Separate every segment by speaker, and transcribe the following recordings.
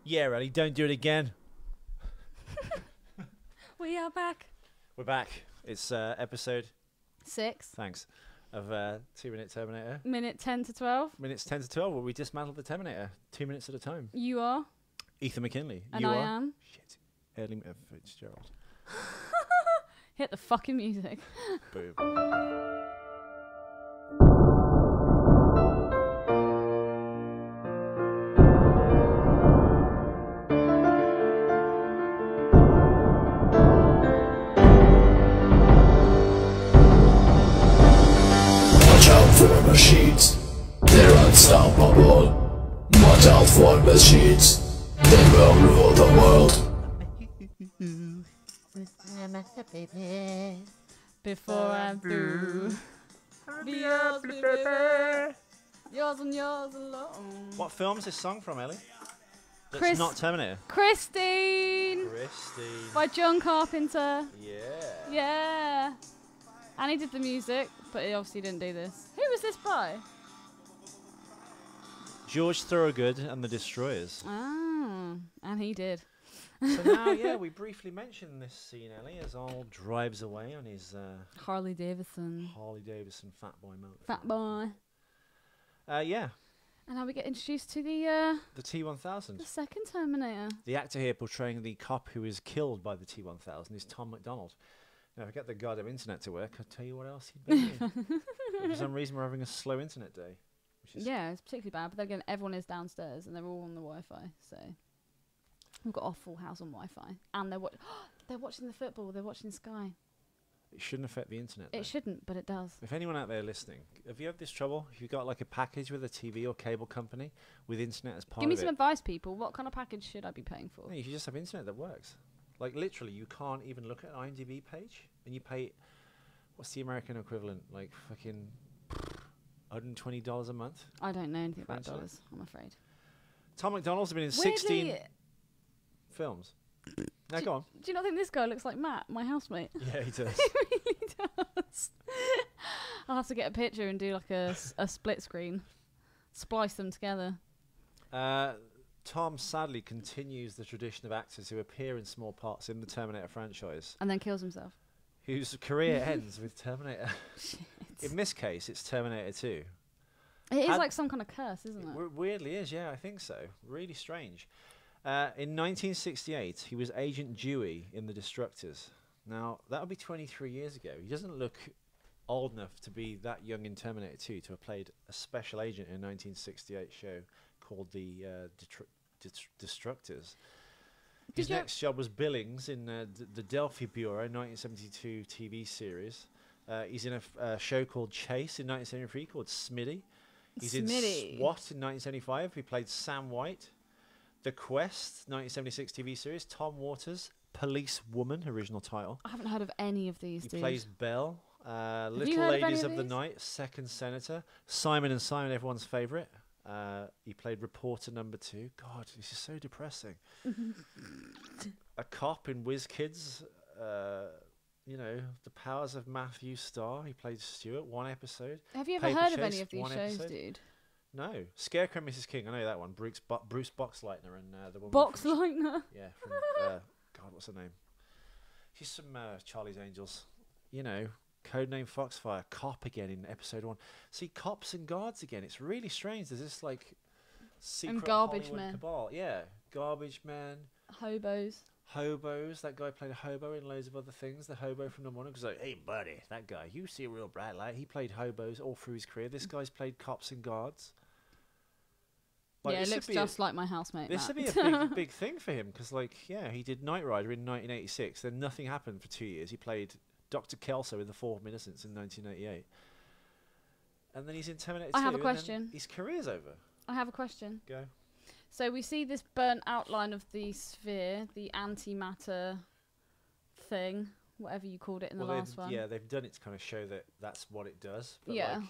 Speaker 1: Yeah, Ellie, don't do it again.
Speaker 2: We are back.
Speaker 1: We're back. It's episode
Speaker 2: 6.
Speaker 1: Thanks. Of 2 Minute Terminator.
Speaker 2: Minute 10 to 12.
Speaker 1: Minutes 10 to 12, where we dismantled the Terminator 2 minutes at a time.
Speaker 2: You are.
Speaker 1: Ethan McKinley.
Speaker 2: And
Speaker 1: you
Speaker 2: I
Speaker 1: are.
Speaker 2: am.
Speaker 1: Shit. Ellie Fitzgerald.
Speaker 2: Hit the fucking music.
Speaker 1: Boom.
Speaker 3: For machines, they're unstoppable. Watch out for machines, they will rule the world.
Speaker 2: Before I'm through. Be yours, baby. Yours and yours alone.
Speaker 1: What film's this song from, Ellie? That's
Speaker 2: Chris-
Speaker 1: not Terminator.
Speaker 2: Christine.
Speaker 1: Christine.
Speaker 2: By John Carpenter.
Speaker 1: Yeah.
Speaker 2: Yeah. And he did the music, but he obviously didn't do this. Who was this by?
Speaker 1: George Thorogood and the Destroyers.
Speaker 2: Ah, and he did.
Speaker 1: So now, yeah, we briefly mentioned this scene, Ellie, as Arnold drives away on his
Speaker 2: Harley Davidson.
Speaker 1: Harley Davidson Fat Boy motor.
Speaker 2: Fat boy.
Speaker 1: Yeah,
Speaker 2: And now we get introduced to the
Speaker 1: the T-1000.
Speaker 2: second Terminator.
Speaker 1: The actor here portraying the cop who is killed by the T-1000 is Tom McDonald. Now, if I get the goddamn internet to work, I'll tell you what else he'd be doing. For some reason, we're having a slow internet day. Which is
Speaker 2: Yeah, it's particularly bad, but then again, everyone is downstairs and they're all on the Wi-Fi, so we've got our full house on Wi-Fi, and they're watching the football. They're watching Sky.
Speaker 1: It shouldn't affect the internet, though.
Speaker 2: It shouldn't, but it does.
Speaker 1: If anyone out there listening, have you had this trouble? If you've got like a package with a TV or cable company with internet as part
Speaker 2: Give me
Speaker 1: of
Speaker 2: some
Speaker 1: it,
Speaker 2: advice, people. What kind of package should I be paying for?
Speaker 1: no, you should just have internet that works. Like literally, you can't even look at an IMDb page, and you pay, what's the American equivalent? Like fucking $120 a month.
Speaker 2: I don't know anything about
Speaker 1: Internet?
Speaker 2: dollars, I'm afraid.
Speaker 1: Tom McDonald's been in
Speaker 2: Weirdly,
Speaker 1: 16 films. Now go on.
Speaker 2: do you not think this guy looks like Matt, my housemate?
Speaker 1: Yeah, he does.
Speaker 2: He really does. I'll have to get a picture and do like a split screen. Splice them together.
Speaker 1: Tom sadly continues the tradition of actors who appear in small parts in the Terminator franchise,
Speaker 2: And then kills himself.
Speaker 1: whose career ends with Terminator.
Speaker 2: Shit.
Speaker 1: In this case, it's Terminator 2.
Speaker 2: It is
Speaker 1: Had-
Speaker 2: like some kind of curse, isn't it?
Speaker 1: Weirdly is, yeah, I think so. Really strange. In 1968, he was Agent Dewey in The Destructors. Now, that would be 23 years ago. He doesn't look old enough to be that young in Terminator 2 to have played a special agent in a 1968 show called The Destructors. His
Speaker 2: Did you-
Speaker 1: next job was Billings in the Delphi Bureau 1972 TV series. He's in a show called Chase in 1973 called Smitty. He's in
Speaker 2: Smitty.
Speaker 1: SWAT in 1975. He played Sam White. The Quest 1976 TV series. Tom Waters. Police Woman, original title.
Speaker 2: I haven't heard of any of these,
Speaker 1: He
Speaker 2: dude.
Speaker 1: plays Belle.
Speaker 2: you
Speaker 1: Little
Speaker 2: heard of any
Speaker 1: Ladies
Speaker 2: of
Speaker 1: of the
Speaker 2: these?
Speaker 1: Night. Second Senator. Simon and Simon, everyone's favourite. He played Reporter Number 2. God, this is so depressing. A cop in Whiz Kids. You know, The Powers of Matthew Starr. He played Stuart. One episode.
Speaker 2: Have you ever
Speaker 1: Paper
Speaker 2: heard of
Speaker 1: Chase,
Speaker 2: any of these
Speaker 1: one
Speaker 2: shows,
Speaker 1: episode.
Speaker 2: dude?
Speaker 1: No. Scarecrow and Mrs. King. I know that one. Bruce Boxleitner and the woman.
Speaker 2: Box
Speaker 1: from
Speaker 2: Lightner.
Speaker 1: Yeah, from God, what's her name? She's from Charlie's Angels. You know, Codename Foxfire. Cop again in episode 1. See, cops and guards again. It's really strange. There's this like secret
Speaker 2: Garbage
Speaker 1: Hollywood
Speaker 2: Men.
Speaker 1: cabal. Yeah, Garbage Man,
Speaker 2: Hobos.
Speaker 1: Hobos. That guy played a hobo in loads of other things. The hobo from the morning was like, hey buddy, that guy, you see a real bright light. He played hobos all through his career. This guy's played cops and guards. Like,
Speaker 2: Yeah, it
Speaker 1: this would
Speaker 2: looks
Speaker 1: be
Speaker 2: just like my housemate.
Speaker 1: This would be
Speaker 2: Matt.
Speaker 1: a big thing for him because, like, yeah, he did Knight Rider in 1986. Then nothing happened for 2 years. He played Dr. Kelso in The Fall of Innocence in 1988, and then he's in Terminator 2.
Speaker 2: I have a
Speaker 1: and then
Speaker 2: question.
Speaker 1: His career's over.
Speaker 2: I have a question.
Speaker 1: Go.
Speaker 2: So we see this burnt outline of the sphere, the antimatter thing, whatever you called it in the last one.
Speaker 1: Yeah, they've done it to kind of show that that's what it does. But
Speaker 2: Yeah.
Speaker 1: like,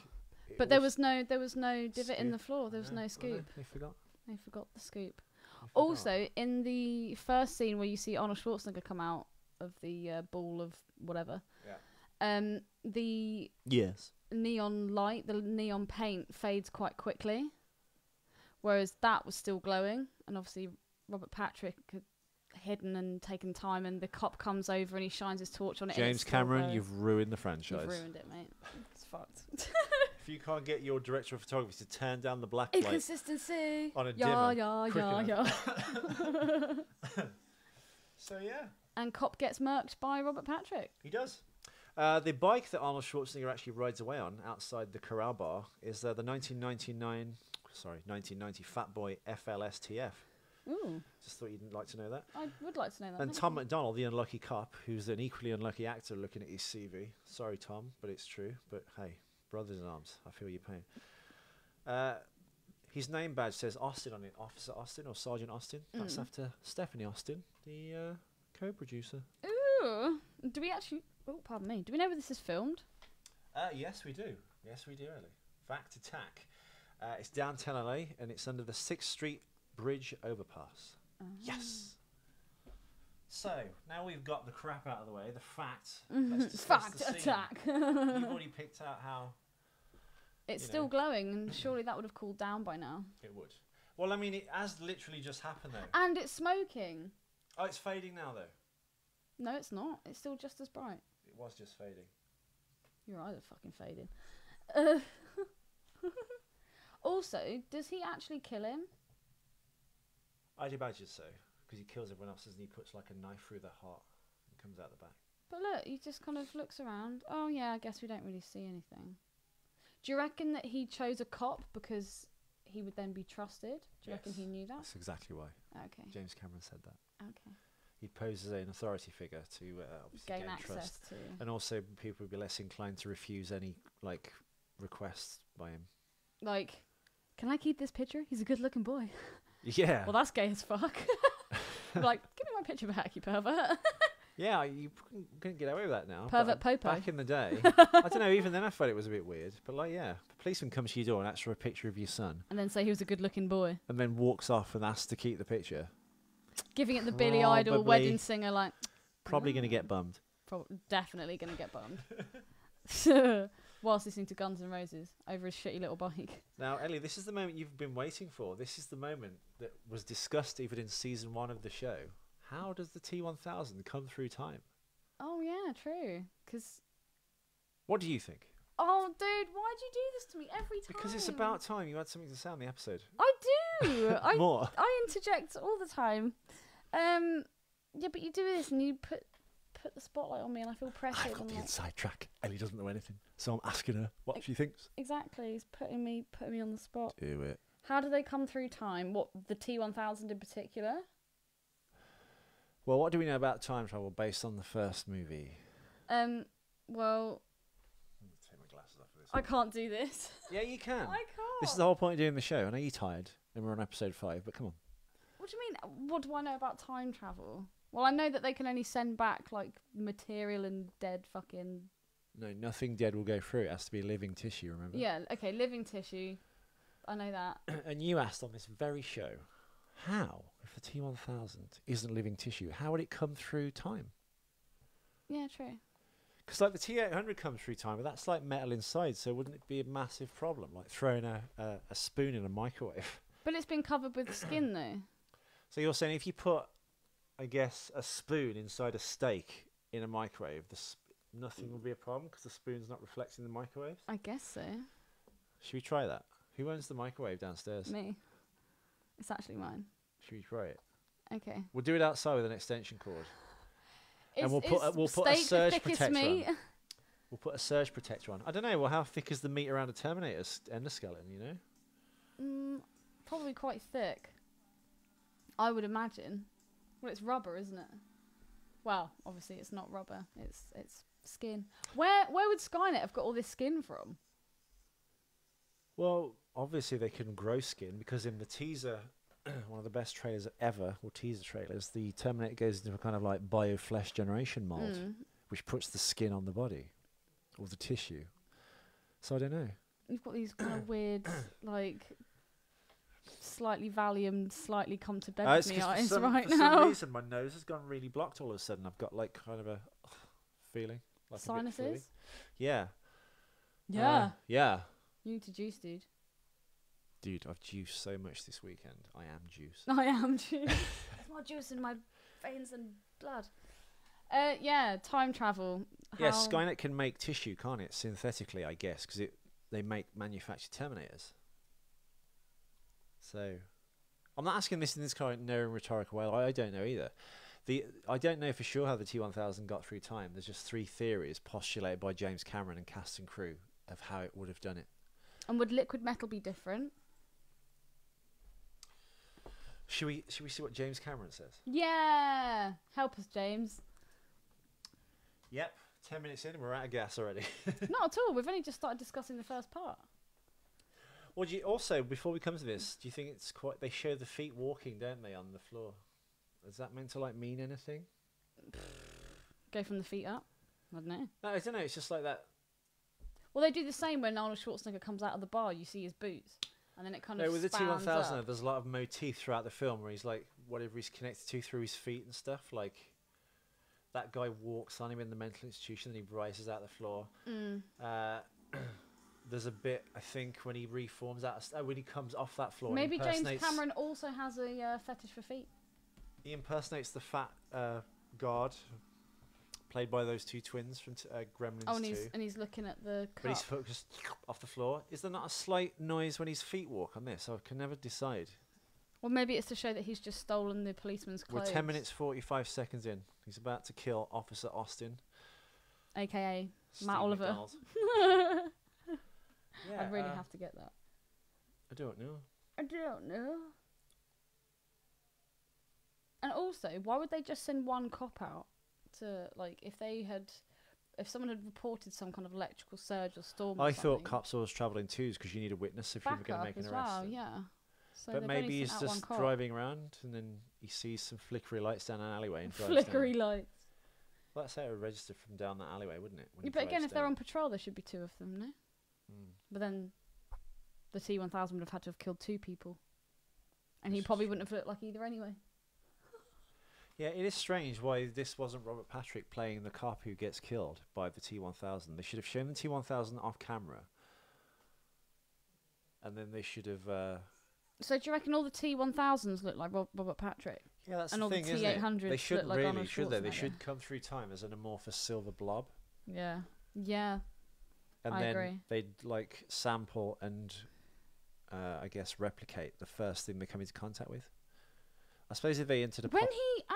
Speaker 1: it
Speaker 2: But there
Speaker 1: also-
Speaker 2: was no divot in
Speaker 1: Scoop.
Speaker 2: the floor. There
Speaker 1: I
Speaker 2: was
Speaker 1: know,
Speaker 2: no
Speaker 1: I know,
Speaker 2: scoop.
Speaker 1: They forgot.
Speaker 2: They forgot the scoop.
Speaker 1: They forgot.
Speaker 2: Also, in the first scene where you see Arnold Schwarzenegger come out of the ball of whatever, the
Speaker 1: yes.
Speaker 2: neon light, the neon paint fades quite quickly, whereas that was still glowing, and obviously Robert Patrick had hidden and taken time, and the cop comes over and he shines his torch on it.
Speaker 1: James Cameron, you've ruined the franchise.
Speaker 2: You've ruined it, mate. It's fucked.
Speaker 1: If you can't get your director of photography to turn down the black light
Speaker 2: Inconsistency.
Speaker 1: on a
Speaker 2: Yeah,
Speaker 1: dimmer,
Speaker 2: yeah.
Speaker 1: So yeah,
Speaker 2: And cop gets murked by Robert Patrick.
Speaker 1: he does. The bike that Arnold Schwarzenegger actually rides away on outside the Corral Bar is the 1990 Fat Boy FLSTF.
Speaker 2: Ooh,
Speaker 1: Just thought you'd like to know that.
Speaker 2: I would like to know that.
Speaker 1: And
Speaker 2: thank
Speaker 1: Tom
Speaker 2: you.
Speaker 1: McDonald, the unlucky cop, who's an equally unlucky actor looking at his CV. Sorry, Tom, but it's true. But hey, brothers in arms, I feel your pain. His name badge says Austin on it. Officer Austin or Sergeant Austin. That's after Stephanie Austin, the co-producer.
Speaker 2: Ooh, do we actually? Oh, pardon me. Do we know where this is filmed?
Speaker 1: Yes, we do. Yes, we do, Ellie. Fact attack. It's downtown LA, and it's under the 6th Street Bridge Overpass. Yes. So, now we've got the crap out of the way, the facts. Let's discuss
Speaker 2: Fact
Speaker 1: the scene.
Speaker 2: attack.
Speaker 1: You've already picked out how
Speaker 2: It's
Speaker 1: you
Speaker 2: still
Speaker 1: know.
Speaker 2: glowing, and surely that would have cooled down by now.
Speaker 1: it would. Well, I mean, it has literally just happened, though.
Speaker 2: And it's smoking.
Speaker 1: Oh, it's fading now, though.
Speaker 2: No, it's not. It's still just as bright.
Speaker 1: It was just fading.
Speaker 2: Your eyes are fucking fading. Also, does he actually kill him?
Speaker 1: I'd imagine so, because he kills everyone else and he puts like a knife through the heart and comes out the back.
Speaker 2: But look, he just kind of looks around. Oh yeah, I guess we don't really see anything. Do you reckon that he chose a cop because he would then be trusted? Do you reckon he knew that?
Speaker 1: That's exactly why.
Speaker 2: Okay.
Speaker 1: James Cameron said that.
Speaker 2: Okay.
Speaker 1: He'd pose as an authority figure to obviously
Speaker 2: Gain
Speaker 1: gain
Speaker 2: access
Speaker 1: trust.
Speaker 2: to.
Speaker 1: And also people would be less inclined to refuse any like requests by him.
Speaker 2: Like, can I keep this picture? He's a good-looking boy.
Speaker 1: Yeah.
Speaker 2: Well, that's gay as fuck. Like, give me my picture back, you pervert.
Speaker 1: Yeah, you couldn't get away with that now.
Speaker 2: Pervert
Speaker 1: but
Speaker 2: popo.
Speaker 1: Back in the day, I don't know, even then I thought it was a bit weird. But like, yeah, the policeman comes to your door and asks for a picture of your son
Speaker 2: And then say he was a good-looking boy.
Speaker 1: and then walks off and asks to keep the picture.
Speaker 2: Giving it the Billy Idol wedding
Speaker 1: Probably.
Speaker 2: singer, like,
Speaker 1: Probably going to get bummed.
Speaker 2: definitely going to get bummed. Whilst listening to Guns N' Roses over his shitty little bike.
Speaker 1: Now, Ellie, this is the moment you've been waiting for. This is the moment that was discussed even in season 1 of the show. How does the T-1000 come through time?
Speaker 2: Oh, yeah, true. Because,
Speaker 1: What do you think?
Speaker 2: oh, dude, why'd you do this to me every time?
Speaker 1: Because it's about time you had something to say on the episode.
Speaker 2: I do.
Speaker 1: More.
Speaker 2: I interject all the time. Yeah, but you do this and you put the spotlight on me and I feel pressured.
Speaker 1: I've got
Speaker 2: and
Speaker 1: the
Speaker 2: like,
Speaker 1: inside track. Ellie doesn't know anything. So I'm asking her what she thinks.
Speaker 2: exactly, he's putting me on the spot.
Speaker 1: Do it.
Speaker 2: How do they come through time? What, the T-1000 in particular?
Speaker 1: Well, what do we know about time travel based on the first movie?
Speaker 2: Well,
Speaker 1: Take my glasses off for this.
Speaker 2: I can't do this.
Speaker 1: Yeah, you can.
Speaker 2: I can't.
Speaker 1: This is the whole point of doing the show. I know you're tired and we're on episode 5, but come on.
Speaker 2: What do you mean? What do I know about time travel? Well, I know that they can only send back, like, material and dead fucking...
Speaker 1: No, nothing dead will go through. It has to be living tissue, remember?
Speaker 2: Yeah, okay, living tissue. I know that.
Speaker 1: And you asked on this very show, how, if the T-1000 isn't living tissue, how would it come through time?
Speaker 2: Yeah, true.
Speaker 1: Because like the T-800 comes through time, but that's like metal inside, so wouldn't it be a massive problem, like throwing a spoon in a microwave?
Speaker 2: But it's been covered with skin, though.
Speaker 1: So you're saying if you put, I guess, a spoon inside a steak in a microwave, nothing will be a problem because the spoon's not reflecting the microwave?
Speaker 2: I guess so.
Speaker 1: Should we try that? Who owns the microwave downstairs?
Speaker 2: Me. It's actually mine.
Speaker 1: Should we try it?
Speaker 2: Okay.
Speaker 1: We'll do it outside with an extension cord. And
Speaker 2: Is-
Speaker 1: we'll put a
Speaker 2: is steak the
Speaker 1: surge
Speaker 2: thickest
Speaker 1: protector
Speaker 2: meat?
Speaker 1: on. We'll put a surge protector on. I don't know. Well, how thick is the meat around a Terminator's endoskeleton? You know.
Speaker 2: Probably quite thick. I would imagine. Well, it's rubber, isn't it? Well, obviously it's not rubber. It's skin. Where would Skynet have got all this skin from?
Speaker 1: Well, obviously they can grow skin because in the teaser, one of the best trailers ever, or teaser trailers, the Terminator goes into a kind of like bioflesh generation mold, which puts the skin on the body, or the tissue. So I don't know.
Speaker 2: You've got these kind of weird, like, slightly Valium, slightly come to bed with
Speaker 1: It's
Speaker 2: me
Speaker 1: 'cause
Speaker 2: eyes
Speaker 1: for
Speaker 2: right
Speaker 1: some
Speaker 2: now.
Speaker 1: reason my nose has gone really blocked all of a sudden. I've got like kind of a feeling. Like a bit fluey.
Speaker 2: Sinuses?
Speaker 1: Yeah.
Speaker 2: Yeah.
Speaker 1: Yeah.
Speaker 2: You need to juice, dude.
Speaker 1: Dude, I've juiced so much this weekend. I am juice.
Speaker 2: I am juice. There's more juice in my veins than blood. Yeah, time travel.
Speaker 1: Yeah, Skynet can make tissue, can't it? Synthetically, I guess, because they manufacture Terminators. So, I'm not asking this in this kind of narrow and rhetorical way. I don't know either. I don't know for sure how the T-1000 got through time. There's just 3 theories postulated by James Cameron and cast and crew of how it would have done it.
Speaker 2: And would liquid metal be different?
Speaker 1: Should we see what James Cameron says?
Speaker 2: Yeah, help us, James.
Speaker 1: Yep, 10 minutes in and we're out of gas already.
Speaker 2: Not at all. We've only just started discussing the first part.
Speaker 1: Well, also, before we come to this, do you think it's quite... They show the feet walking, don't they, on the floor? Is that meant to, like, mean anything?
Speaker 2: Go from the feet up? I don't know.
Speaker 1: No, I don't know. It's just like that...
Speaker 2: Well, they do the same when Arnold Schwarzenegger comes out of the bar. You see his boots. And then it kind of
Speaker 1: with the
Speaker 2: spans
Speaker 1: T-1000,
Speaker 2: up.
Speaker 1: there's a lot of motif throughout the film where he's, like, whatever he's connected to through his feet and stuff. Like, that guy walks on him in the mental institution and he rises out the floor. There's a bit, I think, when he reforms out, when he comes off that floor.
Speaker 2: Maybe James Cameron also has a fetish for feet.
Speaker 1: He impersonates the fat guard, played by those 2 twins from Gremlins 2.
Speaker 2: And he's looking at the cup.
Speaker 1: But he's focused off the floor. Is there not a slight noise when his feet walk on this? I can never decide.
Speaker 2: Well, maybe it's to show that he's just stolen the policeman's clothes.
Speaker 1: We're 10 minutes 45 seconds in. He's about to kill Officer Austin,
Speaker 2: a.k.a.
Speaker 1: Steve
Speaker 2: Matt Oliver.
Speaker 1: McDonald. Yeah,
Speaker 2: I'd really have to get that.
Speaker 1: I don't know.
Speaker 2: I don't know. And also, why would they just send one cop out to, like, if someone had reported some kind of electrical surge or storm?
Speaker 1: I thought cops always travelled in 2s because you need a witness if you were going to make an arrest.
Speaker 2: Well, yeah. So
Speaker 1: but maybe he's just driving around and then he sees some flickery lights down an alleyway and drives
Speaker 2: flickery lights.
Speaker 1: Well, that's how it would register from down that alleyway, wouldn't it?
Speaker 2: Yeah, but again, if they're on patrol, there should be 2 of them, no? But then the T-1000 would have had to have killed 2 people. And he probably wouldn't have looked like either anyway.
Speaker 1: Yeah, it is strange why this wasn't Robert Patrick playing the cop who gets killed by the T-1000. They should have shown the T-1000 off camera. And then they should have...
Speaker 2: So do you reckon all the T-1000s look like Robert Patrick?
Speaker 1: Yeah, that's
Speaker 2: and
Speaker 1: the
Speaker 2: all
Speaker 1: thing,
Speaker 2: the
Speaker 1: isn't it?
Speaker 2: T-800s
Speaker 1: They should
Speaker 2: look like
Speaker 1: really,
Speaker 2: Arnold
Speaker 1: should they? They
Speaker 2: Schwarzenegger?
Speaker 1: should come through time as an amorphous silver blob.
Speaker 2: Yeah. Yeah.
Speaker 1: And
Speaker 2: I
Speaker 1: then
Speaker 2: agree.
Speaker 1: they'd, like, sample and, I guess, replicate the first thing they come into contact with. I suppose if they entered a...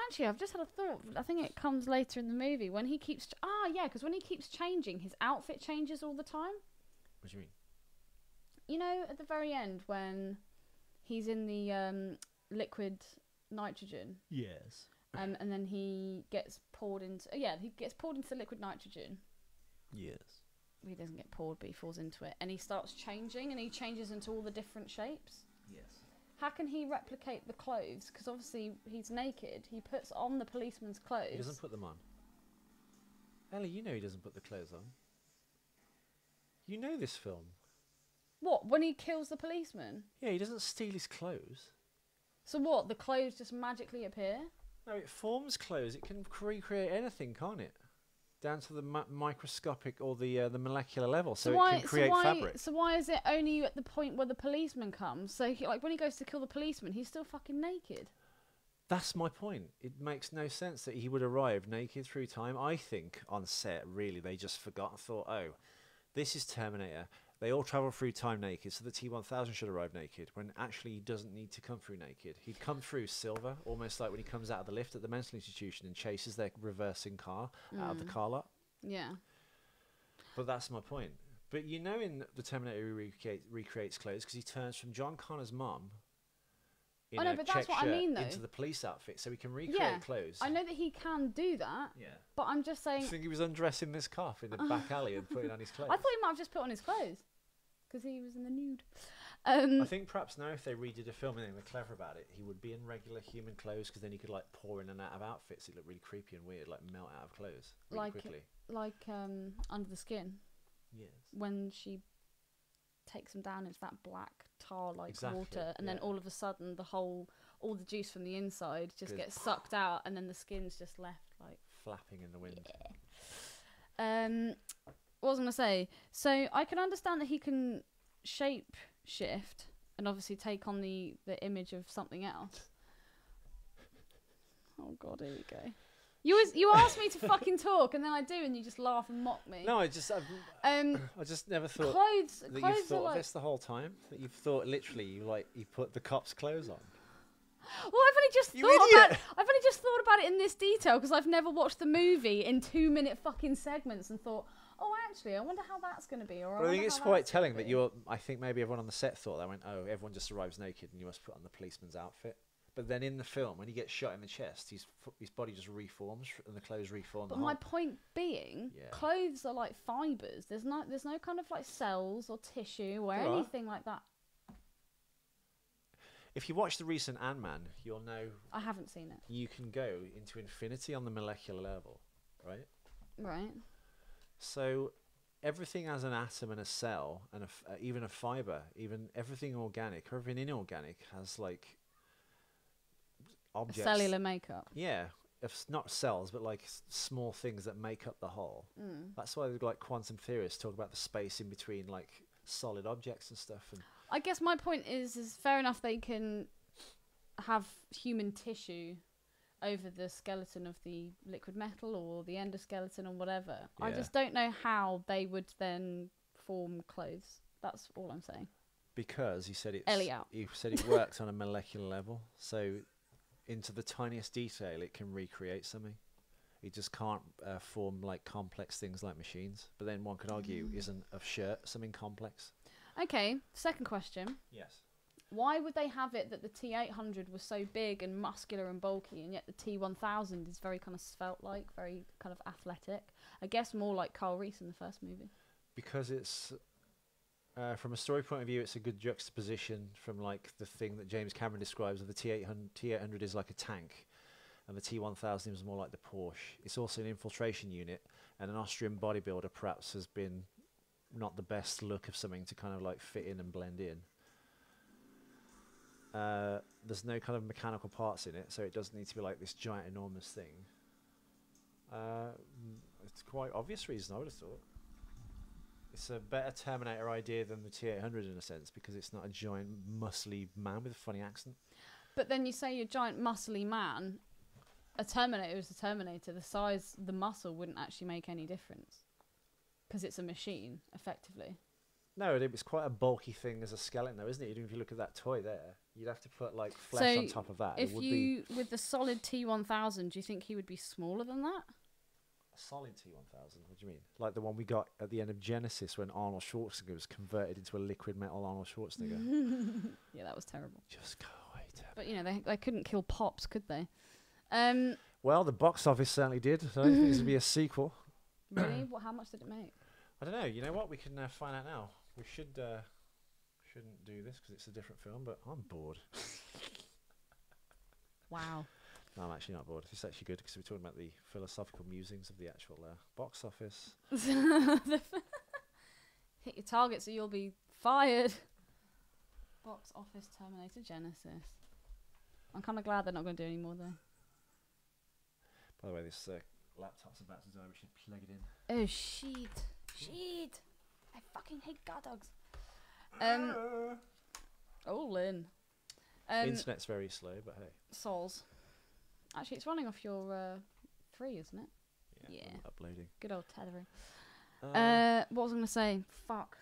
Speaker 2: Actually, I've just had a thought. I think it comes later in the movie. When he keeps... because when he keeps changing, his outfit changes all the time.
Speaker 1: What do you mean?
Speaker 2: You know, at the very end, when he's in the liquid nitrogen.
Speaker 1: Yes.
Speaker 2: And then he gets poured into... he gets poured into the liquid nitrogen.
Speaker 1: Yes.
Speaker 2: He doesn't get poured, but he falls into it. And he starts changing, and he changes into all the different shapes.
Speaker 1: Yes.
Speaker 2: How can he replicate the clothes? Because obviously he's naked. He puts on the policeman's clothes.
Speaker 1: He doesn't put them on. Ellie, you know he doesn't put the clothes on. You know this film.
Speaker 2: What? When he kills the policeman?
Speaker 1: Yeah, he doesn't steal his clothes.
Speaker 2: So what? The clothes just magically appear?
Speaker 1: No, it forms clothes. It can recreate anything, can't it? Down to the microscopic or the molecular level, so it can create fabric.
Speaker 2: So why is it only at the point where the policeman comes? So like when he goes to kill the policeman, he's still fucking naked.
Speaker 1: That's my point. It makes no sense that he would arrive naked through time. I think on set, really, they just forgot and thought, oh, this is Terminator. They all travel through time naked, so the T-1000 should arrive naked, when actually he doesn't need to come through naked. He'd come through silver, almost like when he comes out of the lift at the mental institution and chases their reversing car out of the car lot.
Speaker 2: Yeah.
Speaker 1: But that's my point. But you know in the Terminator he recreates clothes because he turns from John Connor's mum in a
Speaker 2: but
Speaker 1: check
Speaker 2: that's what I
Speaker 1: shirt
Speaker 2: mean, though.
Speaker 1: into the police outfit, so he can recreate clothes.
Speaker 2: I know that he can do that.
Speaker 1: Yeah.
Speaker 2: But I'm just saying...
Speaker 1: I think he was undressing this cop in the back alley and putting on his clothes.
Speaker 2: I thought he might have just put on his clothes. Because he was in the nude.
Speaker 1: I think perhaps now if they redid a film and they were clever about it, he would be in regular human clothes because then he could like pour in and out of outfits. It looked really creepy and weird, like melt out of clothes really quickly.
Speaker 2: Like Under the Skin.
Speaker 1: Yes.
Speaker 2: When she takes him down into that black tar-like
Speaker 1: Exactly,
Speaker 2: water, and then all of a sudden all the juice from the inside just gets sucked out, and then the skin's just left like
Speaker 1: flapping in the wind.
Speaker 2: Yeah. What was I going to say? So I can understand that he can shape shift and obviously take on the image of something else. Oh God, here we go. You ask me to fucking talk, and then I do, and you just laugh and mock me.
Speaker 1: No, I just never thought
Speaker 2: clothes
Speaker 1: that you've thought
Speaker 2: are
Speaker 1: of this the whole time. That you've thought literally you put the cops' clothes on.
Speaker 2: Well, I've only just thought about it in this detail because I've never watched the movie in 2-minute fucking segments and thought, oh, actually, I wonder how that's going to be. Or
Speaker 1: I think it's quite telling that I think maybe everyone on the set thought that went, oh, everyone just arrives naked and you must put on the policeman's outfit. But then in the film, when he gets shot in the chest, his body just reforms and the clothes reform.
Speaker 2: But my point being, clothes are like fibres. There's no kind of like cells or tissue or anything like that.
Speaker 1: If you watch the recent Ant-Man, you'll know. I haven't
Speaker 2: seen it.
Speaker 1: You can go into infinity on the molecular level, right?
Speaker 2: Right.
Speaker 1: So everything as an atom and a cell, and even a fibre, even everything organic or everything inorganic has like objects.
Speaker 2: A cellular makeup.
Speaker 1: Yeah. It's not cells, but like small things that make up the whole. That's why like quantum theorists talk about the space in between like solid objects and stuff. And
Speaker 2: I guess my point is fair enough they can have human tissue over the skeleton of the liquid metal or the endoskeleton or whatever. Yeah. I just don't know how they would then form clothes. That's all I'm saying.
Speaker 1: Because you said it works on a molecular level, so into the tiniest detail it can recreate something. It just can't form like complex things like machines. But then one could argue, isn't a shirt something complex?
Speaker 2: Okay, second question.
Speaker 1: Yes.
Speaker 2: Why would they have it that the T-800 was so big and muscular and bulky, and yet the T-1000 is very kind of svelte-like, very kind of athletic? I guess more like Carl Reese in the first movie.
Speaker 1: Because it's, from a story point of view, it's a good juxtaposition from like the thing that James Cameron describes of the T-800 is like a tank, and the T-1000 is more like the Porsche. It's also an infiltration unit, and an Austrian bodybuilder perhaps has been not the best look of something to kind of like fit in and blend in. There's no kind of mechanical parts in it, so it doesn't need to be like this giant enormous thing. It's quite obvious reason I would have thought. It's a better Terminator idea than the T-800 in a sense, because it's not a giant muscly man with a funny accent.
Speaker 2: But then you say you're a giant muscly man, a Terminator is a Terminator. The size, the muscle wouldn't actually make any difference. Because it's a machine, effectively.
Speaker 1: No, it was quite a bulky thing as a skeleton, though, isn't it? Even if you look at that toy there, you'd have to put like flesh on top of that.
Speaker 2: If with the solid T-1000, do you think he would be smaller than that?
Speaker 1: A solid T-1000? What do you mean? Like the one we got at the end of Genesis when Arnold Schwarzenegger was converted into a liquid metal Arnold Schwarzenegger.
Speaker 2: Yeah, that was terrible.
Speaker 1: Just go away, Tim.
Speaker 2: But you know, they couldn't kill Pops, could they?
Speaker 1: Well, the box office certainly did. So I don't think this would be a sequel.
Speaker 2: Really? How much did it make?
Speaker 1: I don't know. You know what? We can find out now. We shouldn't do this because it's a different film, but I'm bored.
Speaker 2: Wow.
Speaker 1: No, I'm actually not bored. It's actually good because we're talking about the philosophical musings of the actual box office.
Speaker 2: Hit your targets or you'll be fired. Box office Terminator Genesis. I'm kind of glad they're not going to do any more though.
Speaker 1: By the way, this laptop's about to die. We should plug it in.
Speaker 2: Oh shit! Shit! I fucking hate guard dogs. All in.
Speaker 1: Internet's very slow, but hey.
Speaker 2: Sols. Actually, it's running off your 3, isn't it?
Speaker 1: Yeah. Uploading.
Speaker 2: Good old tethering. What was I going to say? Fuck.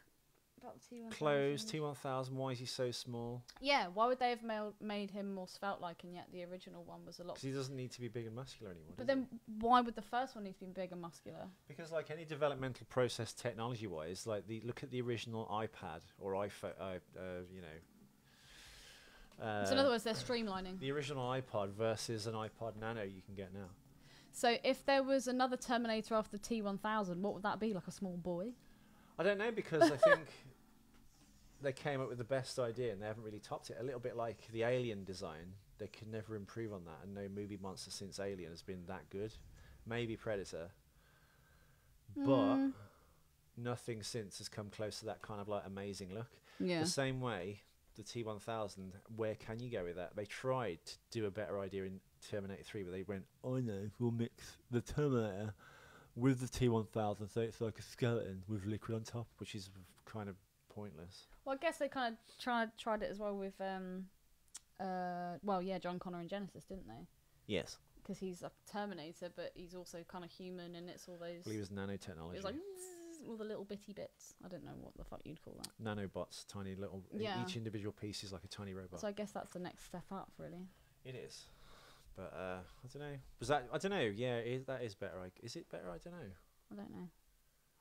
Speaker 2: About the T-1000.
Speaker 1: Clothes, T-1000. Why is he so small?
Speaker 2: Yeah, why would they have made him more svelte-like, and yet the original one was a lot...
Speaker 1: Because he doesn't need to be big and muscular anymore.
Speaker 2: But then why would the first one need to be big and muscular?
Speaker 1: Because like any developmental process technology-wise, like look at the original iPad or iPhone,
Speaker 2: so in other words, they're streamlining.
Speaker 1: The original iPod versus an iPod Nano you can get now.
Speaker 2: So if there was another Terminator after the T-1000, what would that be? Like a small boy?
Speaker 1: I don't know, because I think they came up with the best idea and they haven't really topped it. A little bit like the Alien design. They could never improve on that, and no movie monster since Alien has been that good. Maybe Predator. But nothing since has come close to that kind of like amazing look.
Speaker 2: Yeah.
Speaker 1: The same way, the T-1000, where can you go with that? They tried to do a better idea in Terminator 3, but they went, oh no, we'll mix the Terminator with the T-1000 so it's like a skeleton with liquid on top, which is kind of pointless.
Speaker 2: Well, I guess they kind of tried it as well with John Connor in Genesis, didn't they?
Speaker 1: Yes.
Speaker 2: Because he's a Terminator, but he's also kind of human, and it's all those.
Speaker 1: Well, he was nanotechnology.
Speaker 2: It was like all the little bitty bits. I don't know what the fuck you'd call that.
Speaker 1: Nanobots, tiny little.
Speaker 2: Yeah.
Speaker 1: Each individual piece is like a tiny robot.
Speaker 2: So I guess that's the next step up, really.
Speaker 1: It is. But I don't know. Was that? I don't know. Yeah, that is better. Is it better? I don't know.
Speaker 2: I don't know.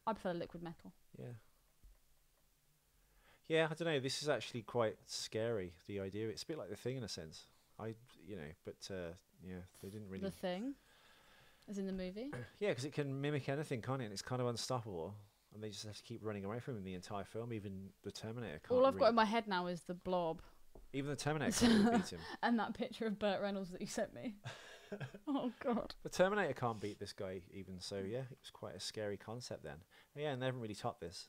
Speaker 2: I prefer liquid metal.
Speaker 1: Yeah. Yeah, I don't know. This is actually quite scary. The idea. It's a bit like The Thing in a sense. But yeah, they didn't really.
Speaker 2: The Thing, as in the movie.
Speaker 1: Yeah, because it can mimic anything, can't it? And it's kind of unstoppable. And they just have to keep running away from him the entire film. Even the Terminator can't.
Speaker 2: All I've got in my head now is the Blob.
Speaker 1: Even the Terminator can't beat him.
Speaker 2: And that picture of Burt Reynolds that you sent me. Oh God.
Speaker 1: The Terminator can't beat this guy even. So yeah, it was quite a scary concept then. Yeah, and they haven't really topped this.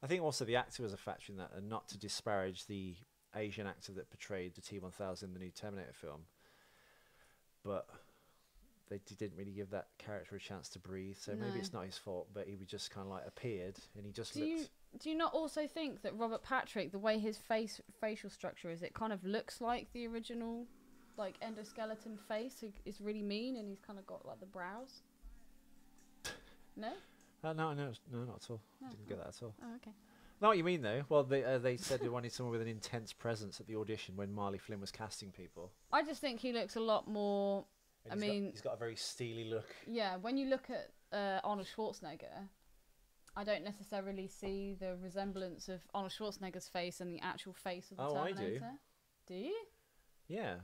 Speaker 1: I think also the actor was a factor in that, and not to disparage the Asian actor that portrayed the T-1000 in the new Terminator film, but they didn't really give that character a chance to breathe. So maybe it's not his fault, but he just kind of like appeared and he just looked.
Speaker 2: Do you not also think that Robert Patrick, the way his facial structure is, it kind of looks like the original, like endoskeleton face, is really mean, and he's kind of got like the brows? No.
Speaker 1: No, not at all.
Speaker 2: Oh,
Speaker 1: Didn't get that at all.
Speaker 2: Oh, okay.
Speaker 1: Know what you mean though? Well, they said they wanted someone with an intense presence at the audition when Marley Flynn was casting people.
Speaker 2: I just think he looks a lot more.
Speaker 1: And he's got a very steely look.
Speaker 2: Yeah, when you look at Arnold Schwarzenegger, I don't necessarily see the resemblance of Arnold Schwarzenegger's face and the actual face of the Terminator.
Speaker 1: I do.
Speaker 2: Do you?
Speaker 1: Yeah.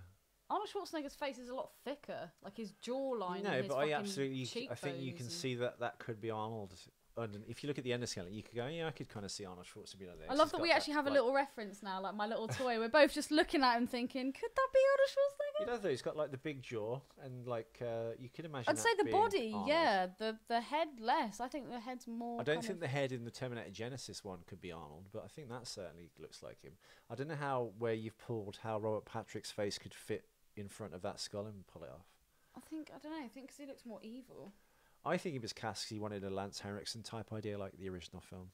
Speaker 2: Arnold Schwarzenegger's face is a lot thicker, like his jawline.
Speaker 1: No,
Speaker 2: and his
Speaker 1: but I think you
Speaker 2: cheekbones
Speaker 1: can see that could be Arnold. And if you look at the endoskeleton, you could go, yeah, I could kind of see Arnold Schwarzenegger like that.
Speaker 2: I love that we actually have a little reference now, like my little toy. We're both just looking at him thinking, could that be Arnold Schwarzenegger?
Speaker 1: He does though. He's got like the big jaw, and like you can imagine.
Speaker 2: I'd say the
Speaker 1: being
Speaker 2: body,
Speaker 1: Arnold.
Speaker 2: yeah. The head less. I think the head's more.
Speaker 1: I don't think the head in the Terminator Genesis one could be Arnold, but I think that certainly looks like him. I don't know where you've pulled how Robert Patrick's face could fit in front of that skull and pull it off.
Speaker 2: I don't know. I think because he looks more evil.
Speaker 1: I think he was cast 'cause he wanted a Lance Henriksen type idea like the original film.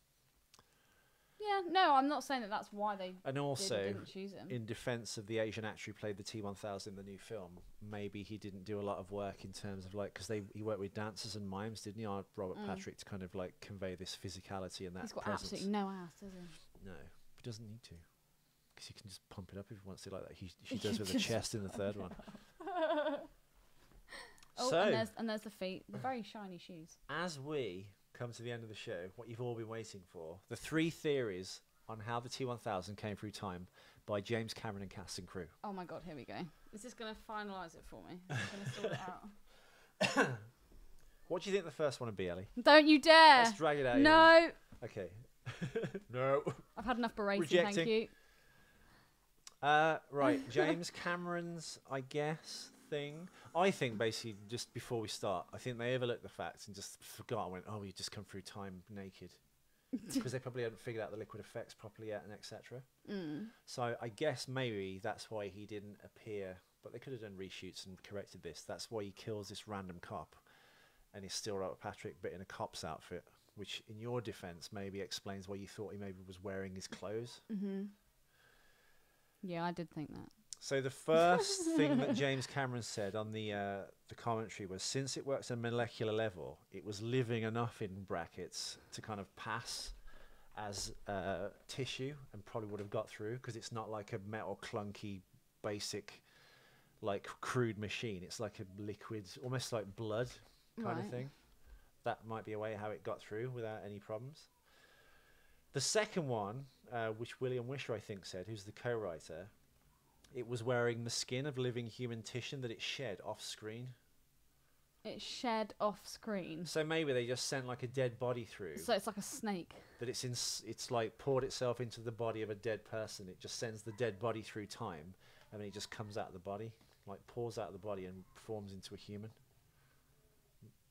Speaker 2: Yeah, no, I'm not saying that's why they
Speaker 1: And also,
Speaker 2: didn't choose him.
Speaker 1: in defence of the Asian actor who played the T-1000 in the new film, maybe he didn't do a lot of work in terms of like, because he worked with dancers and mimes, didn't he? Robert Patrick, to kind of like convey this physicality and that
Speaker 2: He's got
Speaker 1: presence.
Speaker 2: absolutely no ass, does he?
Speaker 1: No, he doesn't need to, because he can just pump it up if he wants to, like that he does with the chest in the third one.
Speaker 2: Oh,
Speaker 1: So,
Speaker 2: and there's the feet, the very shiny shoes.
Speaker 1: as we come to the end of the show, what you've all been waiting for, the 3 theories on how the T-1000 came through time by James Cameron and cast and crew.
Speaker 2: Oh my God, here we go. Is this going to finalise it for me? Is it going to sort it out?
Speaker 1: What do you think the first one would be, Ellie?
Speaker 2: Don't you dare!
Speaker 1: Let's drag it out.
Speaker 2: No!
Speaker 1: Okay. No.
Speaker 2: I've had enough berating,
Speaker 1: Rejecting.
Speaker 2: thank you.
Speaker 1: Right, James Cameron's, I guess, thing. I think basically, just before we start, I think they overlooked the facts and just forgot and went, oh, you just come through time naked. Because they probably hadn't figured out the liquid effects properly yet and etc. So I guess maybe that's why he didn't appear, but they could have done reshoots and corrected this. That's why he kills this random cop and he's still Robert Patrick but in a cop's outfit, which in your defence maybe explains why you thought he maybe was wearing his clothes.
Speaker 2: Yeah, I did think that.
Speaker 1: So the first thing that James Cameron said on the commentary was, since it works at a molecular level, it was living enough in brackets to kind of pass as tissue and probably would have got through, because it's not like a metal clunky basic like crude machine. It's like a liquid, almost like blood kind of thing. That might be a way how it got through without any problems. The second one, which William Wisher I think said, who's the co-writer, it was wearing the skin of living human tissue that it shed off screen.
Speaker 2: It shed off screen.
Speaker 1: So maybe they just sent like a dead body through.
Speaker 2: So it's like a snake.
Speaker 1: That it's like poured itself into the body of a dead person. It just sends the dead body through time, and then it just comes out of the body, like pours out of the body and forms into a human.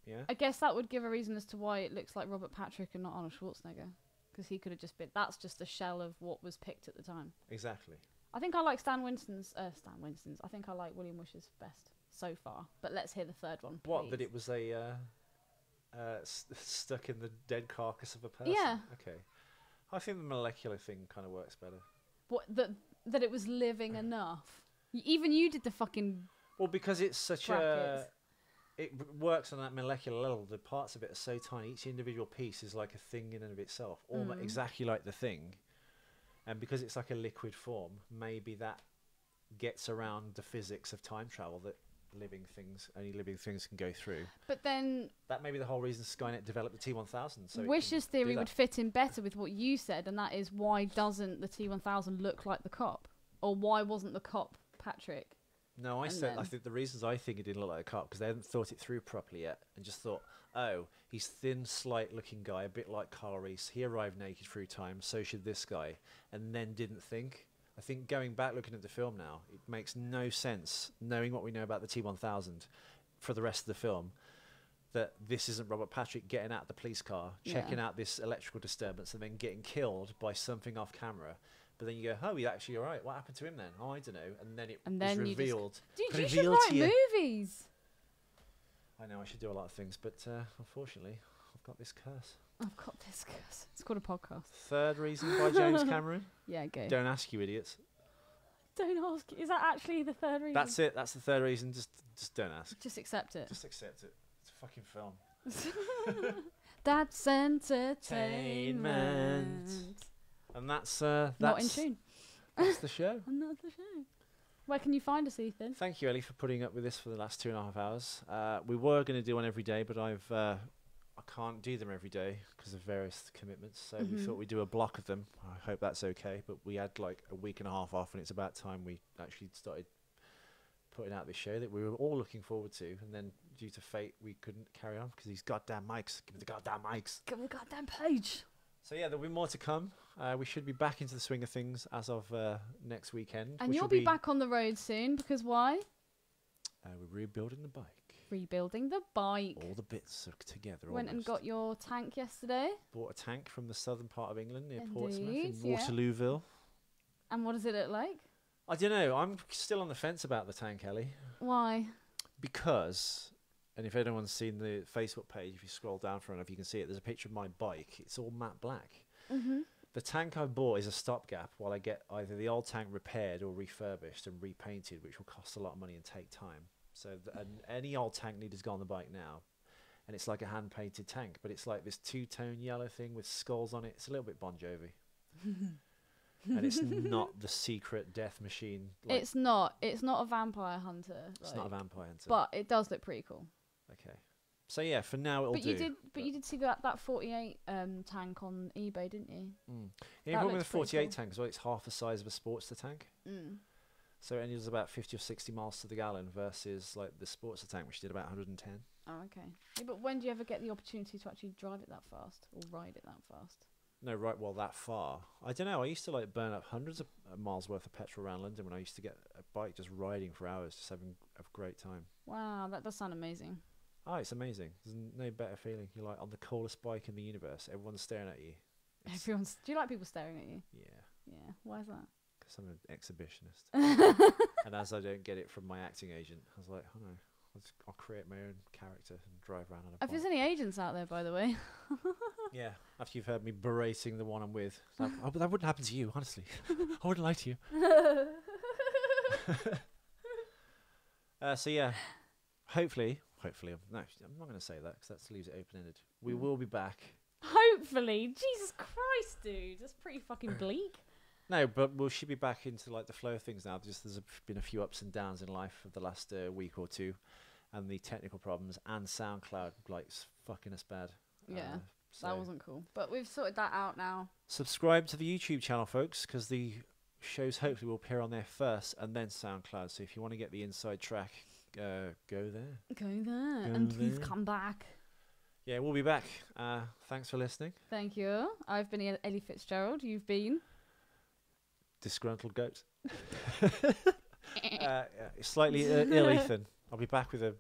Speaker 1: Yeah.
Speaker 2: I guess that would give a reason as to why it looks like Robert Patrick and not Arnold Schwarzenegger, because he could have just been. That's just a shell of what was picked at the time.
Speaker 1: Exactly.
Speaker 2: I think I like Stan Winston's. I think I like William Wisher's best so far. But let's hear the third one. Please.
Speaker 1: What? That it was a stuck in the dead carcass of a person.
Speaker 2: Yeah.
Speaker 1: Okay. I think the molecular thing kind of works better.
Speaker 2: What that it was living enough. Even you did the fucking
Speaker 1: Well, because it's such
Speaker 2: brackets.
Speaker 1: it works on that molecular level. The parts of it are so tiny. Each individual piece is like a thing in and of itself, almost exactly like the thing. And because it's like a liquid form, maybe that gets around the physics of time travel that only living things can go through.
Speaker 2: But then
Speaker 1: That may be the whole reason Skynet developed the T-1000. So
Speaker 2: Wish's theory would fit in better with what you said, and that is, why doesn't the T-1000 look like the cop? Or why wasn't the cop Patrick?
Speaker 1: No, I think the reasons I think it didn't look like a cop because they hadn't thought it through properly yet and just thought, oh, he's thin, slight-looking guy, a bit like Carl Reese. He arrived naked through time, so should this guy, and then didn't think. I think going back, looking at the film now, it makes no sense, knowing what we know about the T-1000 for the rest of the film, that this isn't Robert Patrick getting out the police car, checking out this electrical disturbance, and then getting killed by something off camera. But then you go, oh, he's actually all right. What happened to him then? Oh, I don't know. And then it was revealed.
Speaker 2: Dude, you should write movies.
Speaker 1: I know, I should do a lot of things, but unfortunately, I've got this curse.
Speaker 2: I've got this curse. It's called a podcast.
Speaker 1: Third reason by James Cameron.
Speaker 2: Yeah, go.
Speaker 1: Don't ask, you idiots.
Speaker 2: Don't ask. Is that actually the third reason?
Speaker 1: That's it. That's the third reason. Just don't ask.
Speaker 2: Just accept it.
Speaker 1: Just accept it. It's a fucking film.
Speaker 2: That's entertainment.
Speaker 1: And that's
Speaker 2: Not in tune.
Speaker 1: That's the show.
Speaker 2: Another show. Where can you find us, Ethan?
Speaker 1: Thank you, Ellie, for putting up with this for the last 2.5 hours. We were going to do one every day, but I can't do them every day because of various commitments. So we thought we'd do a block of them. I hope that's okay. But we had like a week and a half off, and it's about time we actually started putting out this show that we were all looking forward to. And then due to fate, we couldn't carry on because these goddamn mics. Give me the goddamn mics.
Speaker 2: Give me the goddamn page.
Speaker 1: So yeah, there'll be more to come. We should be back into the swing of things as of next weekend.
Speaker 2: And you'll be back on the road soon, because why?
Speaker 1: We're rebuilding the bike.
Speaker 2: Rebuilding the bike.
Speaker 1: All the bits are together.
Speaker 2: Went and got your tank yesterday.
Speaker 1: Bought a tank from the southern part of England near
Speaker 2: Indeed,
Speaker 1: Portsmouth in
Speaker 2: yeah.
Speaker 1: Waterlooville.
Speaker 2: And what does it look like?
Speaker 1: I don't know. I'm still on the fence about the tank, Ellie.
Speaker 2: Why?
Speaker 1: Because, and if anyone's seen the Facebook page, if you scroll down far enough, you can see it. There's a picture of my bike. It's all matte black. The tank I bought is a stopgap while I get either the old tank repaired or refurbished and repainted, which will cost a lot of money and take time. So any old tank needed to go on the bike now. And it's like a hand-painted tank, but it's like this two-tone yellow thing with skulls on it. It's a little bit Bon Jovi. And it's not the secret death machine. Like,
Speaker 2: It's not a vampire hunter.
Speaker 1: it's not a vampire hunter.
Speaker 2: But it does look pretty cool.
Speaker 1: Okay. So yeah, for now it'll do.
Speaker 2: You did see that 48 tank on eBay, didn't you?
Speaker 1: Yeah,
Speaker 2: That
Speaker 1: problem with the
Speaker 2: looks pretty
Speaker 1: 48
Speaker 2: cool.
Speaker 1: tank as well, it's half the size of a Sportster tank. So it only does about 50 or 60 miles to the gallon versus like the Sportster tank, which did about 110.
Speaker 2: Oh, okay. Yeah, but when do you ever get the opportunity to actually drive it that fast or ride it that fast?
Speaker 1: No, right, well, that far. I don't know, I used to like burn up hundreds of miles worth of petrol around London when I used to get a bike just riding for hours, just having a great time.
Speaker 2: Wow, that does sound amazing.
Speaker 1: Oh, it's amazing. There's no better feeling. You're like on the coolest bike in the universe. Everyone's staring at you.
Speaker 2: Do you like people staring at you?
Speaker 1: Yeah.
Speaker 2: Yeah. Why is that?
Speaker 1: Because I'm an exhibitionist. And as I don't get it from my acting agent, I was like, oh no, I'll create my own character and drive around on a
Speaker 2: If
Speaker 1: bike.
Speaker 2: there's any agents out there, by the way.
Speaker 1: Yeah, after you've heard me berating the one I'm with. Like, oh, but that wouldn't happen to you, honestly. I wouldn't lie to you. So yeah, hopefully, I'm not going to say that because that leaves it open-ended. We will be back.
Speaker 2: Hopefully. Jesus Christ, dude. That's pretty fucking bleak.
Speaker 1: No, but we should be back into like the flow of things now. Just there's been a few ups and downs in life of the last week or two, and the technical problems and SoundCloud like fucking us bad.
Speaker 2: Yeah,
Speaker 1: so
Speaker 2: that wasn't cool. But we've sorted that out now.
Speaker 1: subscribe to the YouTube channel, folks, because the shows hopefully will appear on there first and then SoundCloud. So if you want to get the inside track, go there.
Speaker 2: Go there. And please come back.
Speaker 1: Yeah, we'll be back. Thanks for listening.
Speaker 2: Thank you. I've been Ellie Fitzgerald. You've been
Speaker 1: Disgruntled goat. Slightly ill Ethan. I'll be back with a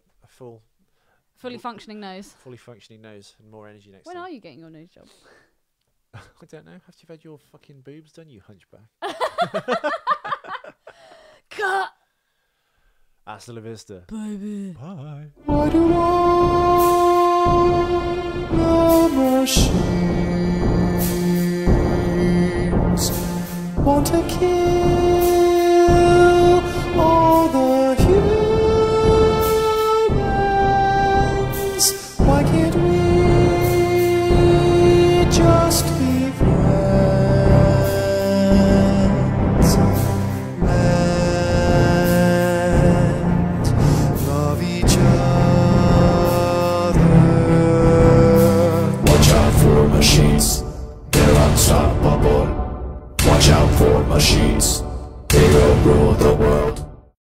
Speaker 2: fully functioning nose.
Speaker 1: fully functioning nose and more energy next
Speaker 2: When
Speaker 1: time.
Speaker 2: are you getting your nose job?
Speaker 1: I don't know. After you've had your fucking boobs done, you hunchback.
Speaker 2: Cut!
Speaker 1: Hasta la vista.
Speaker 2: Baby.
Speaker 1: Bye.
Speaker 3: I do want the machine. want to kill.